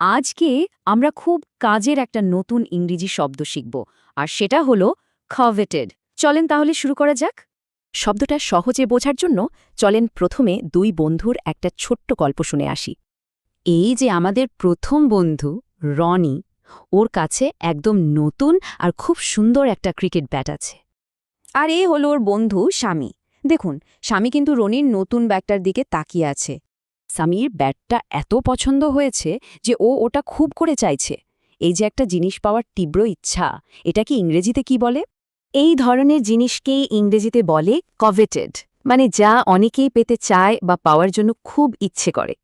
আজকে আমরা খুব কাজের একটা নতুন ইংরেজি শব্দ শিখব আর সেটা হলো coveted। চলেন তাহলে শুরু করা যাক। শব্দটা সহজে বোঝার জন্য চলেন প্রথমে দুই বন্ধুর একটা ছোট্ট গল্প শুনে আসি। এই যে আমাদের প্রথম বন্ধু রনি, ওর কাছে একদম নতুন আর খুব সুন্দর একটা ক্রিকেট ব্যাট আছে। আর এ হলো ওর বন্ধু স্বামী। দেখুন, স্বামী কিন্তু রনির নতুন ব্যাগটার দিকে তাকিয়ে আছে। স্বামীর ব্যাটটা এত পছন্দ হয়েছে যে ও ওটা খুব করে চাইছে। এই যে একটা জিনিস পাওয়ার তীব্র ইচ্ছা, এটা কি ইংরেজিতে কি বলে? এই ধরনের জিনিসকেই ইংরেজিতে বলে coveted, মানে যা অনেকেই পেতে চায় বা পাওয়ার জন্য খুব ইচ্ছে করে।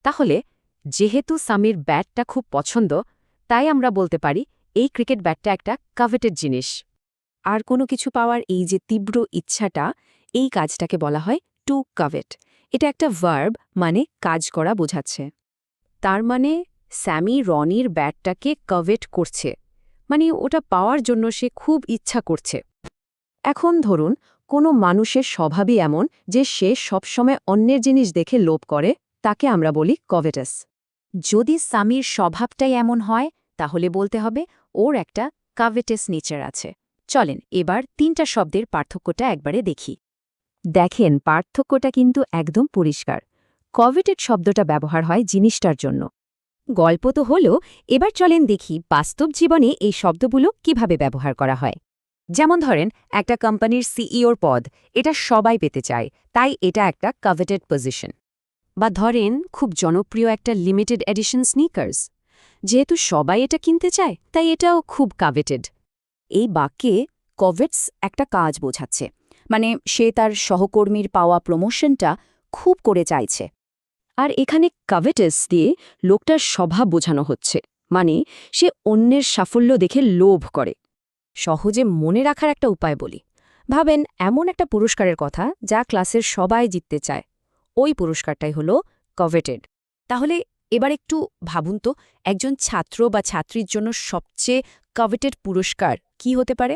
তাহলে যেহেতু স্বামীর ব্যাটটা খুব পছন্দ, তাই আমরা বলতে পারি এই ক্রিকেট ব্যাটটা একটা coveted জিনিস। আর কোনো কিছু পাওয়ার এই যে তীব্র ইচ্ছাটা, এই কাজটাকে বলা হয় টু covet। এটা একটা ভার্ব, মানে কাজ করা বোঝাচ্ছে। তার মানে স্যামি রনির ব্যাটটাকে কভেট করছে, মানে ওটা পাওয়ার জন্য সে খুব ইচ্ছা করছে। এখন ধরুন, কোনো মানুষের স্বভাবই এমন যে সে সবসময় অন্যের জিনিস দেখে লোভ করে, তাকে আমরা বলি কভেটাস। যদি স্বামীর স্বভাবটাই এমন হয়, তাহলে বলতে হবে ওর একটা কাভেটাস নেচার আছে। চলেন এবার তিনটা শব্দের পার্থক্যটা একবারে দেখি। দেখেন, পার্থক্যটা কিন্তু একদম পরিষ্কার। কভেটেড শব্দটা ব্যবহার হয় জিনিসটার জন্য। গল্প তো হলো, এবার চলেন দেখি বাস্তব জীবনে এই শব্দগুলো কিভাবে ব্যবহার করা হয়। যেমন ধরেন, একটা কোম্পানির সিইওর পদ, এটা সবাই পেতে চায়, তাই এটা একটা কভেটেড পজিশন। বা ধরেন, খুব জনপ্রিয় একটা লিমিটেড এডিশন স্নিকার্স, যেহেতু সবাই এটা কিনতে চায়, তাই এটাও খুব কাভেটেড। এই বাক্যে কভেটস একটা কাজ বোঝাচ্ছে, মানে সে তার সহকর্মীর পাওয়া প্রমোশনটা খুব করে চাইছে। আর এখানে কাভেটাস দিয়ে লোকটার স্বভাব বোঝানো হচ্ছে, মানে সে অন্যের সাফল্য দেখে লোভ করে। সহজে মনে রাখার একটা উপায় বলি। ভাবেন এমন একটা পুরস্কারের কথা যা ক্লাসের সবাই জিততে চায়। ওই পুরস্কারটাই হলো কভেটেড। তাহলে এবার একটু ভাবুন তো, একজন ছাত্র বা ছাত্রীর জন্য সবচেয়ে কভেটেড পুরস্কার কি হতে পারে?